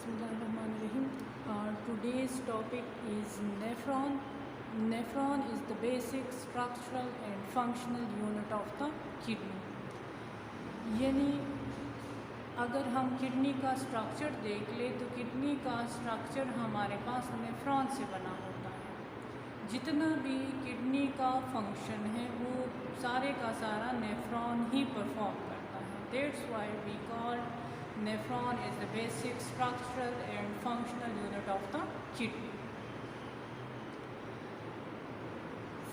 Bismillahirrahmanirrahim. Today's topic is nephron. Nephron is the basic structural and functional unit of the kidney. यानी अगर हम kidney का structure देख ले तो किडनी का स्ट्रक्चर हमारे पास नेफ्रॉन से बना होता है। जितना भी किडनी का फंक्शन है वो सारे का सारा नेफ्रॉन ही परफॉर्म करता है। That's why we call nephron is the basic structural and functional unit of the kidney.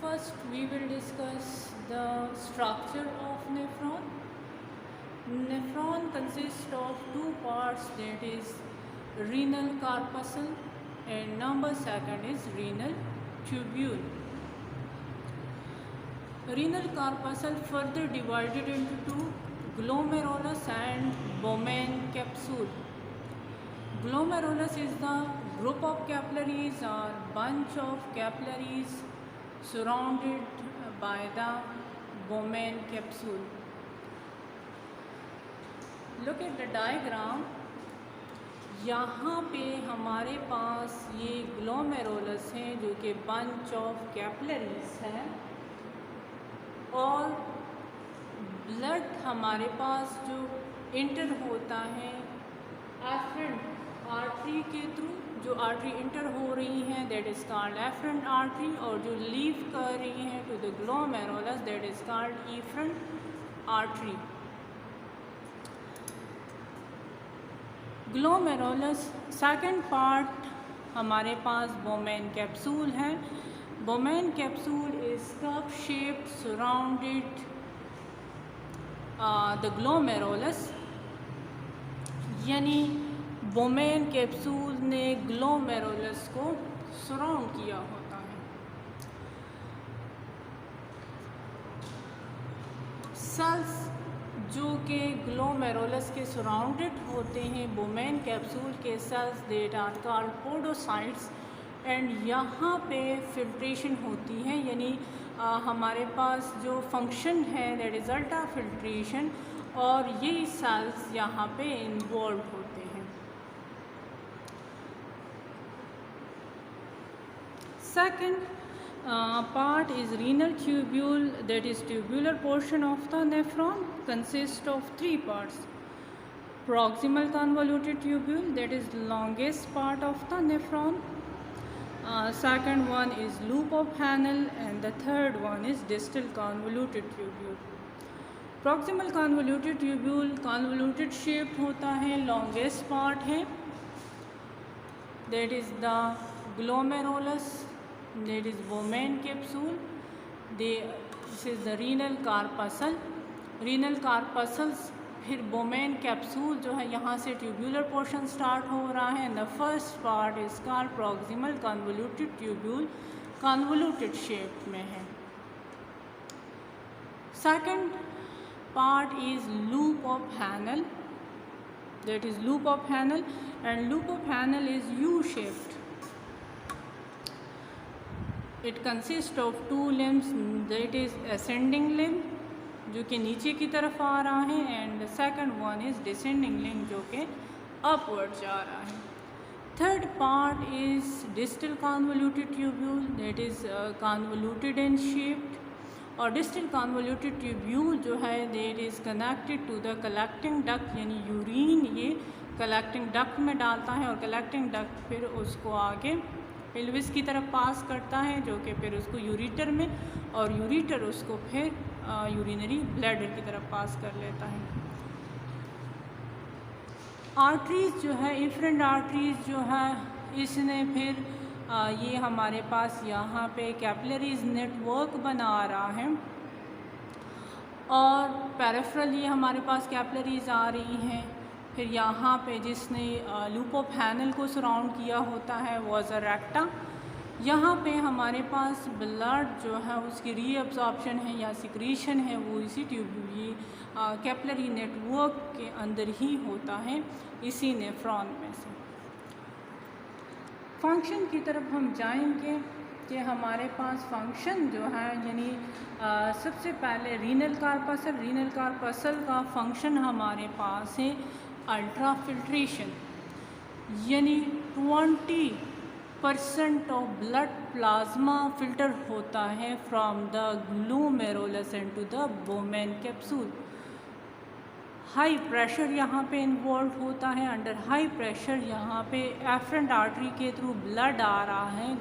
First, we will discuss the structure of nephron. Nephron consists of two parts, that is renal corpuscle and number second is renal tubule. Renal corpuscle further divided into two, glomerulus and Bowman capsule. Glomerulus is the group of capillaries or bunch of capillaries surrounded by the Bowman capsule. Look at the diagram. यहाँ पे हमारे पास ये glomerulus हैं जो कि bunch of capillaries हैं और blood हमारे पास जो इंटर होता है एफरेंट आर्टरी के थ्रू, जो आर्टरी इंटर हो रही हैं that is called efferent artery, और जो लीव कर रही हैं to the glomerulus that is called efferent artery. Glomerulus second part हमारे पास बोमेन कैप्सूल है। Bowman capsule is cup shaped surrounded the glomerulus, यानी बोमेन कैप्सूल ने ग्लोमेरुलस को सराउंड किया होता है। सेल्स जो कि ग्लोमेरुलस के सराउंडेड होते हैं बोमेन कैप्सूल के cells that are called podocytes, and यहाँ पे फिल्ट्रेशन होती है, यानी हमारे पास जो फंक्शन है दैट इज़ अल्ट्रा फिल्ट्रेशन, और ये सेल्स यहाँ पे इन्वॉल्व होते हैं। Second part is renal tubule, that is tubular portion of the nephron, consists of three parts. Proximal convoluted tubule, that is longest part of the nephron. Second one is loop of Hanel, and the third one is distal convoluted tubule. Proximal convoluted tubule convoluted shaped होता है, longest part है, that is the glomerulus, that is Bowman capsule. This is the renal corpuscle. Renal corpuscles, फिर Bowman capsule जो है यहाँ से tubular portion start हो रहा है, and the first part is called proximal convoluted tubule, convoluted shape में है। Second part is loop of Hanel, that is loop of Hanel, and loop of Hanel is U-shaped. It consists of two limbs, that is ascending limb जो कि नीचे की तरफ आ रहा है, and second one is descending limb जो कि upward जा रहा है। Third part is distal convoluted tubule, that is convoluted and shaped, और distal convoluted tubule जो है that is connected to the collecting duct, यानी यूरिन ये collecting duct में डालता है और collecting duct फिर उसको आगे पेल्विस की तरफ पास करता है जो कि फिर उसको यूरिटर में, और यूरिटर उसको फिर यूरिनरी ब्लैडर की तरफ पास कर लेता है। आर्टरीज जो है एफरेंट आर्टरीज जो है इसने फिर ये हमारे पास यहाँ पे कैपिलरीज नेटवर्क बना रहा है, और पेरिफेरल ये हमारे पास कैपिलरीज आ रही हैं। फिर यहाँ पे जिसने लूप ऑफ हैनल को सराउंड किया होता है वाज अ रेक्टा। यहाँ पे हमारे पास ब्लड जो है उसकी रीअब्जॉर्प्शन है या सिक्रीशन है वो इसी ट्यूब्यूल कैपिलरी नेटवर्क के अंदर ही होता है, इसी नेफ्रॉन में से। फंक्शन की तरफ हम जाएंगे कि हमारे पास फंक्शन जो है, यानी सबसे पहले रीनल कार्पसल का फंक्शन हमारे पास है अल्ट्रा फिल्ट्रेशन। यानी 20% ऑफ ब्लड प्लाज्मा फिल्टर होता है from the glomerulus into the Bowman capsule. High pressure यहाँ पे इन्वॉल्व होता है। अंडर हाई प्रेशर यहाँ पे एफरेंट आर्टरी के थ्रू ब्लड आ रहा है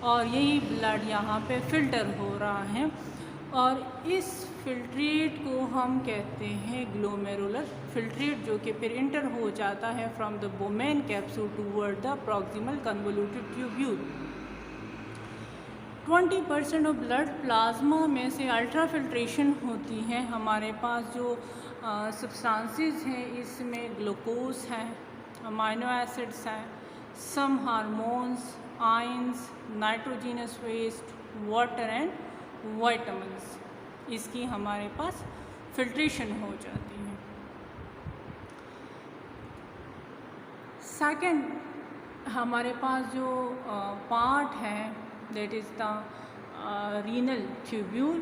और यही ब्लड यहाँ पे फिल्टर हो रहा है और इस फिल्ट्रेट को हम कहते हैं ग्लोमेरुलर फिल्ट्रेट, जो कि फिर इंटर हो जाता है from the Bowman capsule toward the proximal convoluted tubule. 20% of blood plasma में से अल्ट्रा फिल्ट्रेशन होती है। हमारे पास जो सब्सटेंसेस हैं इसमें ग्लूकोज है, अमाइनो एसिड्स हैं, some hormones, ions, nitrogenous waste, water and vitamins, इसकी हमारे पास फिल्ट्रेशन हो जाती है। सेकंड हमारे पास जो पार्ट है that is the renal tubule.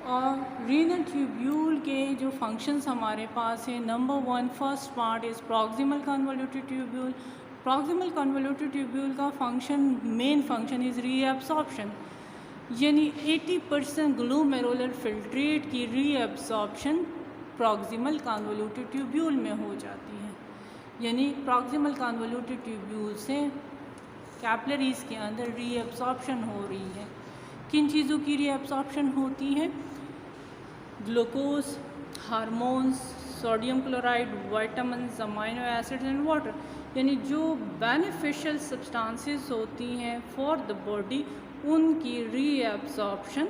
और रीनल ट्यूब्यूल के जो फंक्शंस हमारे पास है, number 1 first part is proximal convoluted tubule. Proximal convoluted tubule का function, main function is reabsorption, यानी 80% ग्लोमेरुलर फिल्ट्रेट की रीएब्सॉर्प्शन प्रॉक्सिमल कन्वोल्यूटेड ट्यूब्यूल में हो जाती है। यानी प्रॉक्सिमल कन्वोल्यूटेड ट्यूब्यूल से कैपिलरीज़ के अंदर रीएब्सॉर्प्शन हो रही है। किन चीज़ों की रीएब्सॉर्प्शन होती है? Glucose, hormones, sodium chloride, vitamins, amino acids and water, यानी जो बेनिफिशियल सब्सटेंसेस होती हैं फॉर द बॉडी, उनकी रीएब्सॉर्प्शन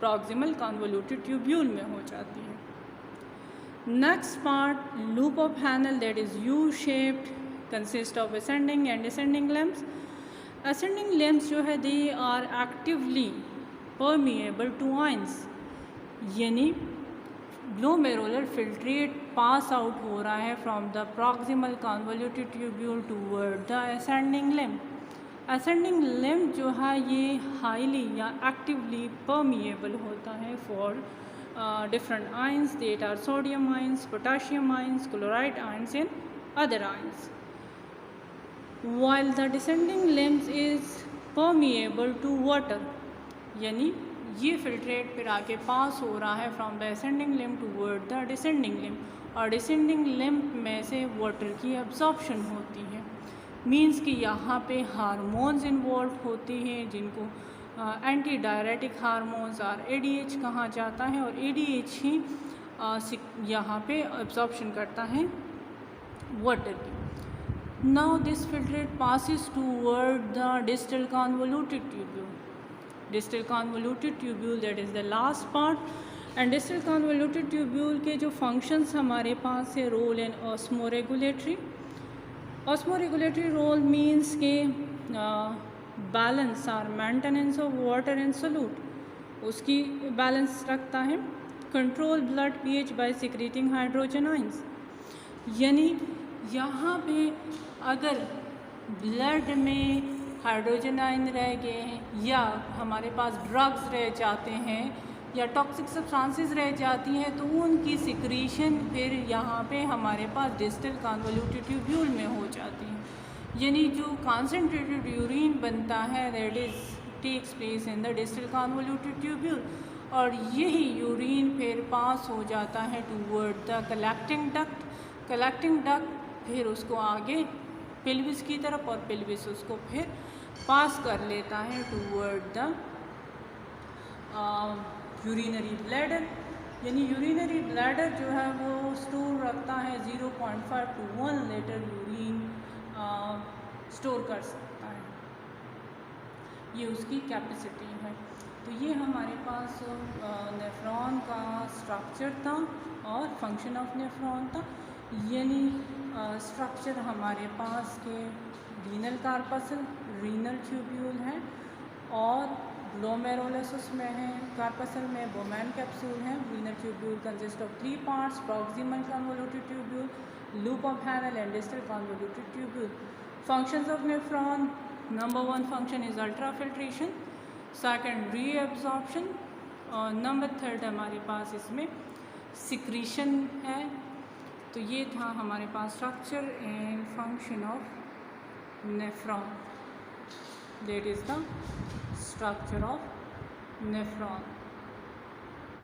प्रॉक्सिमल कन्वोल्यूटेड ट्यूब्यूल में हो जाती है। Next part, loop of Henle that is U shaped, consist of ascending and descending limbs. Ascending limbs जो है they are actively permeable to ions, यानी ग्लोमेरुलर फिल्ट्रेट पास आउट हो रहा है from the proximal convoluted tubule toward the ascending limb. Ascending limb जो है ये highly या एक्टिवली परमिएबल होता है for different ions that are sodium ions, potassium ions, chloride ions and other ions, while the descending limbs is permeable to water, यानी ये filtrate फिर आके पास हो रहा है from the ascending limb toward the descending limb, और descending limb में से वाटर की एब्जॉर्प्शन होती है। मीन्स कि यहाँ पे हार्मोन्स इन्वॉल्व होती हैं जिनको एंटी डायरेटिक हार्मोन्स और ADH कहा जाता है, और ADH ही यहाँ पे एब्जॉर्प्शन करता है वाटर की। Now this filtrate passes toward the distal convoluted tubule. Distal convoluted tubule that is the last part. And distal convoluted tubule के जो फंक्शंस हमारे पास है, role in osmoregulatory. Osmoregulatory role means के बैलेंस और maintenance of water in solute, उसकी balance रखता है। Control blood pH by secreting hydrogen ions, यानी यहाँ पे अगर ब्लड में हाइड्रोजन आयन रह गए हैं या हमारे पास ड्रग्स रह जाते हैं या टॉक्सिक सब्सटेंसेस रह जाती हैं तो उनकी सिक्रीशन फिर यहाँ पे हमारे पास डिस्टल कन्वोल्यूटेड ट्यूब्यूल में हो जाती है। यानी जो कॉन्सेंट्रेटेड यूरिन बनता है that is takes place in the distal convoluted tubule, और यही यूरिन फिर पास हो जाता है toward the collecting duct. Collecting duct फिर उसको आगे पेल्विस की तरफ, और पेल्विस उसको फिर पास कर लेता है टूवर्ड द यूरिनरी ब्लैडर। यानी यूरिनरी ब्लैडर जो है वो स्टोर रखता है 0.5 to 1 लीटर यूरिन स्टोर कर सकता है, ये उसकी कैपेसिटी है। तो ये हमारे पास नेफ्रॉन का स्ट्रक्चर था और फंक्शन ऑफ नेफ्रॉन था। यानी स्ट्रक्चर हमारे पास के रीनल कार्पसल, रीनल ट्यूब्यूल है, और ग्लोमेरुलस उसमें है, कार्पसल में बोमेन कैप्सूल है। Renal tubule consist of 3 parts, proximal convoluted tubule, loop of हैनल and distal convoluted tubule. Functions of nephron, number 1 function is ultra filtration, second reabsorption, और number 3 हमारे पास इसमें secretion है। तो ये था हमारे पास structure and function of nephron. That is the structure of nephron.